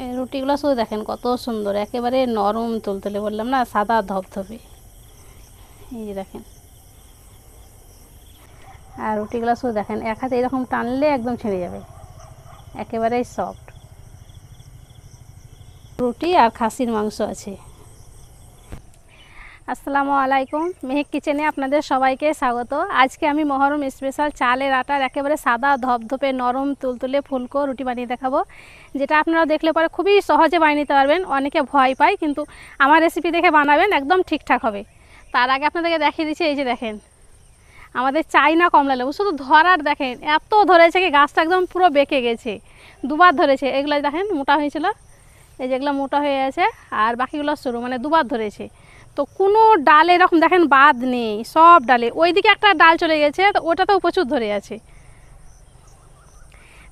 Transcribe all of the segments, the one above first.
এই রুটিগুলো শুধু দেখেন কত সুন্দর, একেবারে নরম তুলতুলে, বললাম না সাদা ধপধপে। এই যে দেখেন, আর রুটিগুলো শুধু দেখেন এক হাতে এরকম টানলে একদম ছিঁড়ে যাবে, একেবারেই সফট রুটি। আর খাসির মাংস আছে। আসসালামু আলাইকুম, মেহেক কিচেনে আপনাদের সবাইকে স্বাগত। আজকে আমি মহরম স্পেশাল চালের আটার একেবারে সাদা ধপধপে নরম তুলতুলে ফুলকো রুটি বানিয়ে দেখাবো, যেটা আপনারা দেখলে পরে খুবই সহজে বানিয়ে নিতে পারবেন। অনেকে ভয় পায়, কিন্তু আমার রেসিপি দেখে বানাবেন, একদম ঠিকঠাক হবে। তার আগে আপনাদেরকে দেখিয়ে দিচ্ছি, এই যে দেখেন আমাদের চাইনা কমলা লেবু, শুধু ধরার দেখেন এত ধরেছে কি গাছটা একদম পুরো বেঁকে গেছে, দুবার ধরেছে। এগুলো দেখেন মোটা হয়েছিল, এই যেগুলো মোটা হয়ে আছে, আর বাকিগুলো সরু, মানে দুবার ধরেছে। তো কোনো ডালে এরকম দেখেন বাদ নেই, সব ডালে। ওইদিকে একটা ডাল চলে গেছে, তো ওটাতেও প্রচুর ধরে আছে।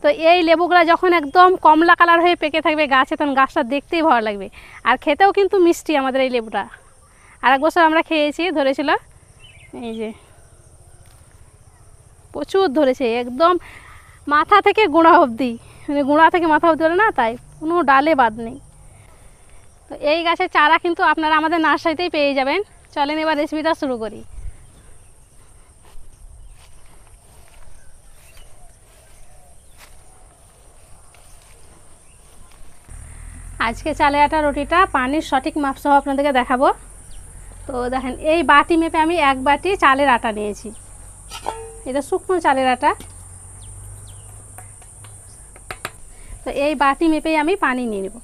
তো এই লেবুগুলো যখন একদম কমলা কালার হয়ে পেকে থাকবে গাছে, তখন গাছটা দেখতেই ভালো লাগবে, আর খেতেও কিন্তু মিষ্টি আমাদের এই লেবুটা। আর এক বছর আমরা খেয়েছি, ধরেছিল, এই যে প্রচুর ধরেছে, একদম মাথা থেকে গোড়া অবধি, মানে গোড়া থেকে মাথা অবধি বলে না, তাই কোনো ডালে বাদ নেই। তো এই গাছের চারা কিন্তু আপনারা আমাদের নার্সারিতেই পেয়ে যাবেন। চলেন এবার রেসিপিটা শুরু করি। আজকে চালের আটা রুটিটা পানির সঠিক মাপসহ আপনাদেরকে দেখাবো। তো দেখেন এই বাটি মেপে আমি এক বাটি চালের আটা নিয়েছি। এটা শুকনো চালের আটা। তো এই বাটি মেপেই আমি পানি নিয়ে নেব।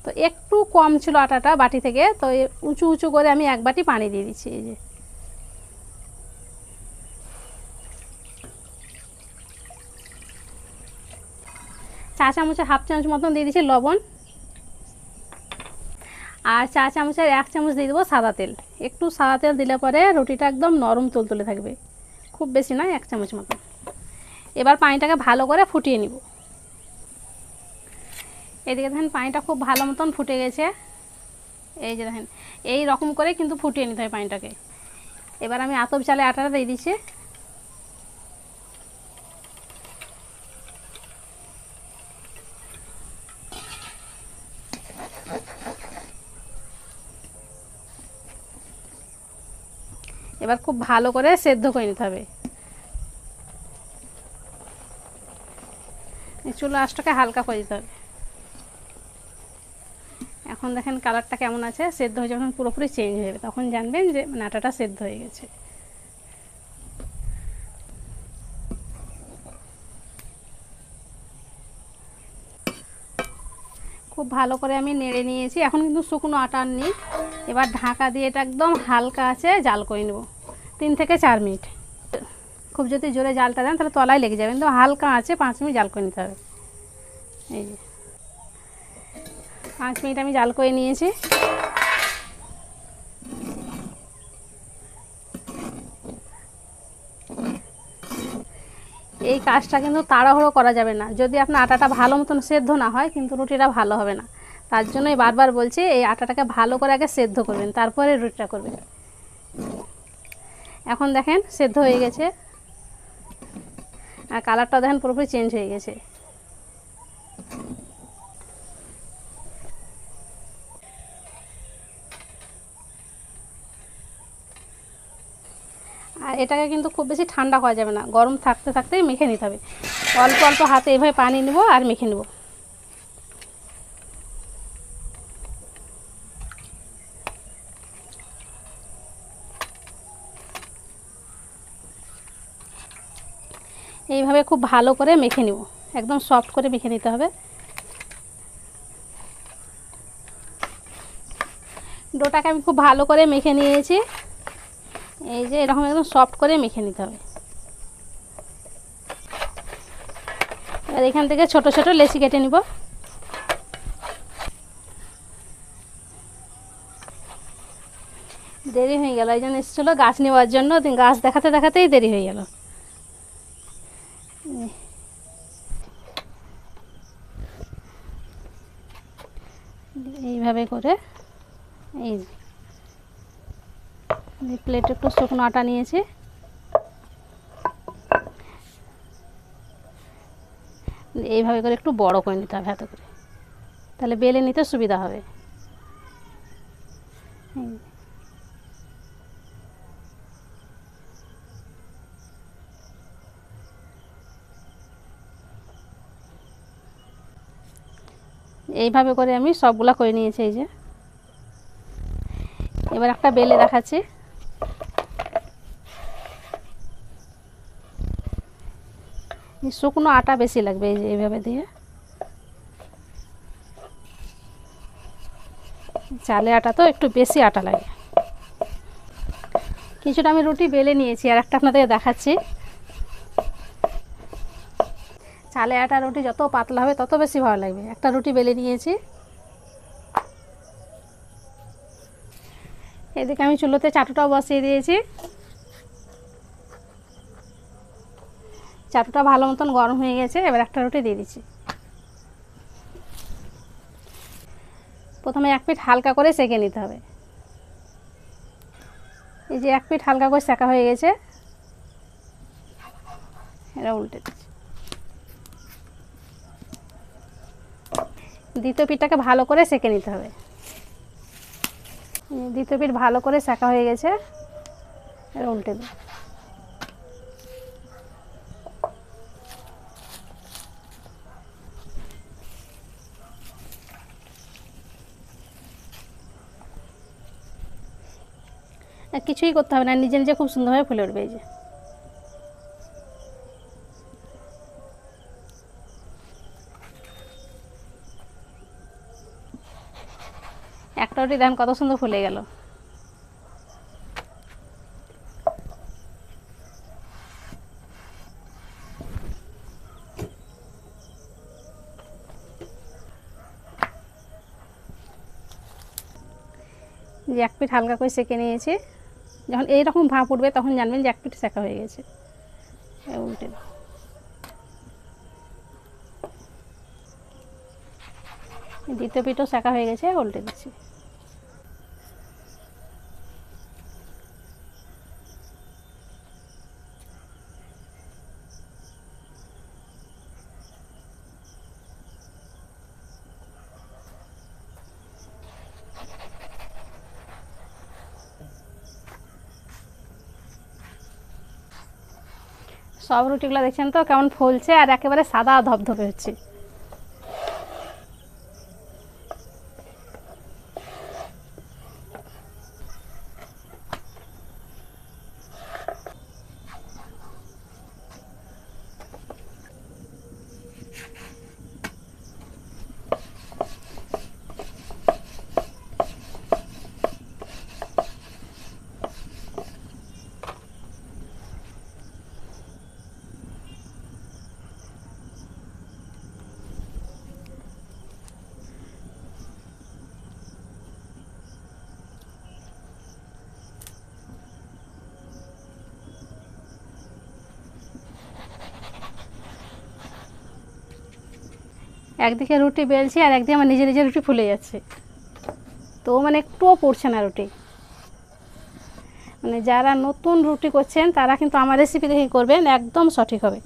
তো একটু কম ছিল আটাটা বাটি থেকে, তো উঁচু উঁচু করে আমি এক বাটি পানি দিয়ে দিচ্ছি। এই যে চা চামচের হাফ চামচ মতন দিয়ে দিচ্ছি লবণ, আর চা চামচের এক চামচ দিয়ে দেবো সাদা তেল। একটু সাদা তেল দিলে পরে রুটিটা একদম নরম তুলতুলে থাকবে, খুব বেশি নয়, এক চামচ মতন। এবার পানিটাকে ভালো করে ফুটিয়ে নিব। এদিকে দেখেন পানিটা খুব ভালো মতন ফুটে গেছে। এই যে দেখেন এই রকম করে কিন্তু ফুটিয়ে নিতে হয় পানিটাকে। এবার আমি আতপ চালে আটাটা দিয়ে দিচ্ছি। এবার খুব ভালো করে সেদ্ধ করে নিতে হবে। চুলা আঁচটাকে হালকা করে দিতে হবে। এখন দেখেন কালারটা কেমন আছে, সেদ্ধ হয়ে যখন পুরোপুরি চেঞ্জ হয়ে যাবে, তখন জানবেন যে আটাটা সেদ্ধ হয়ে গেছে। খুব ভালো করে আমি নেড়ে নিয়েছি। এখন কিন্তু শুকনো আটা নেই। এবার ঢাকা দিয়ে এটা একদম হালকা আছে জাল করে নেব 3 থেকে 4 মিনিট। খুব যদি জোরে জালটা দেন তাহলে তলায় লেগে যাবে, কিন্তু হালকা আছে 5 মিনিট জাল করে নিতে হবে। এই যে 5 মিনিট আমি জাল করে নিয়েছি। এই কাজটা কিন্তু তাড়াহুড়ো করা যাবে না, যদি আপনার আটাটা ভালো মতন সেদ্ধ না হয় কিন্তু রুটিটা ভালো হবে না। তার জন্যই বারবার বলছি, এই আটাটাকে ভালো করে আগে সেদ্ধ করবেন, তারপরে রুটিটা করবেন। এখন দেখেন সেদ্ধ হয়ে গেছে, আর কালারটা দেখেন পুরোপুরি চেঞ্জ হয়ে গেছে। আর এটাকে কিন্তু খুব বেশি ঠান্ডা করা যাবে না, গরম থাকতে থাকতেই মেখে নিতে হবে। অল্প অল্প হাতে এভাবে পানি নেব আর মেখে নেব। এইভাবে খুব ভালো করে মেখে নেব, একদম সফট করে মেখে নিতে হবে। ডোটাকে আমি খুব ভালো করে মেখে নিয়েছি। এই যে এরকম একদম সফট করে মেখে নিতে হবে। আর এখান থেকে ছোট ছোট লেচি কেটে নিব। দেরি হয়ে গেল, এই জন্য এসেছিলো গাছ নেওয়ার জন্য, গাছ দেখাতে দেখাতেই দেরি হয়ে গেল। এইভাবে করে এই প্লেটে একটু শুকনো আটা নিয়েছি, এইভাবে করে একটু বড় করে নিতে হবে হাতে করে, তাহলে বেলে নিতে সুবিধা হবে। এইভাবে করে আমি সবগুলা করে নিয়েছি। এই যে এবার একটা বেলে দেখাচ্ছি। শুকনো আটা বেশি লাগবে, এই যে এইভাবে দিয়ে। চালের আটা তো একটু বেশি আটা লাগে। কিছুটা আমি রুটি বেলে নিয়েছি, আর একটা আপনাদের দেখাচ্ছি। চালের আটা রুটি যত পাতলা হবে তত বেশি ভালো লাগবে। একটা রুটি বেলে নিয়েছি। এদিকে আমি চুলোতে চাটুটাও বসিয়ে দিয়েছি। চাটুটা ভালো মতন গরম হয়ে গেছে। এবার একটা রুটি দিয়ে দিচ্ছি। প্রথমে এক পিঠ হালকা করে সেঁকে নিতে হবে। এই যে এক পিঠ হালকা করে সেঁকা হয়ে গেছে, এটা উল্টে দিচ্ছি। দ্বিতীয় পিঠটাকে ভালো করে সেঁকে নিতে হবে। দ্বিতীয় পিঠ ভালো করে সেঁকা হয়ে গেছে, এটা উল্টে দিই। কিছুই করতে হবে না, নিজে নিজে খুব সুন্দরভাবে ফুলে উঠবে। এই যে একটা রুটি দেখেন কত সুন্দর ফুলে গেল। যে এক পিঠ হালকা করে সেঁকে নিয়েছি। যখন এইরকম ভাপ উঠবে তখন জানবেন যে এক পিঠ সেঁকা হয়ে গেছে। উল্টে দাও। দ্বিতীয় পিঠও সেঁকা হয়ে গেছে, উল্টে দিচ্ছি। সব রুটিগুলো দেখছেন তো কেমন ফুলছে, আর একেবারে সাদা ধবধবে হচ্ছে। একদিকে রুটি বেলছি আর একদিকে আমার নিজে নিজে রুটি ফুলে যাচ্ছে, তো মানে একটুও পড়ছে না রুটি। মানে যারা নতুন রুটি করছেন তারা কিন্তু আমার রেসিপি দেখে করবেন, একদম সঠিক হবে।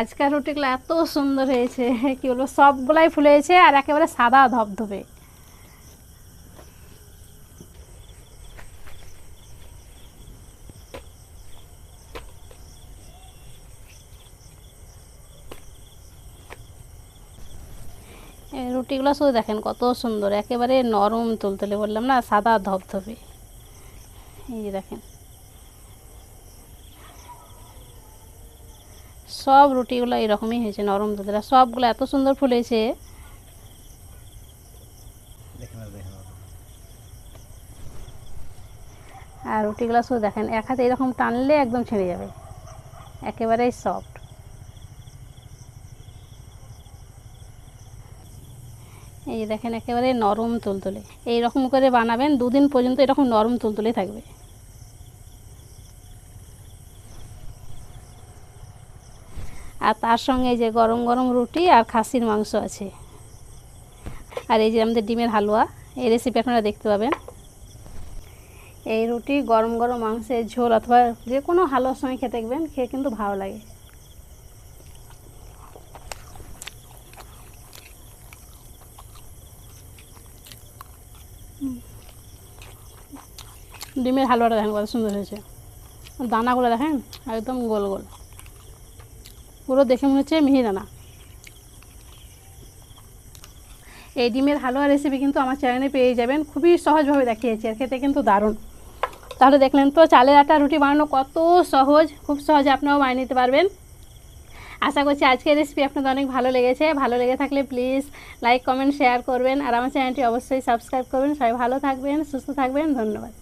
আজকের রুটিগুলো এত সুন্দর হয়েছে, কি বলবো, সবগুলাই ফুলেছে আর একেবারে সাদা ধবধবে। রুটিগুলো শুধু দেখেন কত সুন্দর, একেবারে নরম তুলতুলে, বললাম না সাদা ধবধবে। এই যে দেখেন সব রুটিগুলো এরকমই হয়েছে, নরম তুলতুলে, সবগুলো এত সুন্দর ফুলেছে। আর রুটিগুলো শুধু দেখেন এক হাতে এরকম টানলে একদম ছিঁড়ে যাবে, একেবারেই সফট। এই যে দেখেন একেবারে নরম তুলতুলে। এই রকম করে বানাবেন, 2 দিন পর্যন্ত এরকম নরম তুলতুলে থাকবে। আর তার সঙ্গে এই যে গরম গরম রুটি আর খাসির মাংস আছে, আর এই যে আমাদের ডিমের হালুয়া। এই রেসিপি আপনারা দেখতে পাবেন। এই রুটি গরম গরম মাংসের ঝোল অথবা যে কোনো হালুয়ার সঙ্গে খেতে দেখবেন, খেয়ে কিন্তু ভালো লাগে। ডিমের হালুয়াটা দেখেন কত সুন্দর হয়েছে, দানাগুলো দেখেন একদম গোল গোল, পুরো দেখে মনে হচ্ছে মিহিদানা। এই ডিমের হালুয়া রেসিপি কিন্তু আমার চ্যানেলে পেয়ে যাবেন, খুবই সহজভাবে দেখিয়েছি আর খেতে কিন্তু দারুণ। তাহলে দেখলেন তো চালের আটা রুটি বানানো কত সহজ, খুব সহজে আপনারাও বানিয়ে নিতে পারবেন। আশা করছি আজকের রেসিপি আপনাদের অনেক ভালো লেগেছে। ভালো লেগে থাকলে প্লিজ লাইক কমেন্ট শেয়ার করবেন, আর আমার চ্যানেলটি অবশ্যই সাবস্ক্রাইব করবেন। সবাই ভালো থাকবেন, সুস্থ থাকবেন, ধন্যবাদ।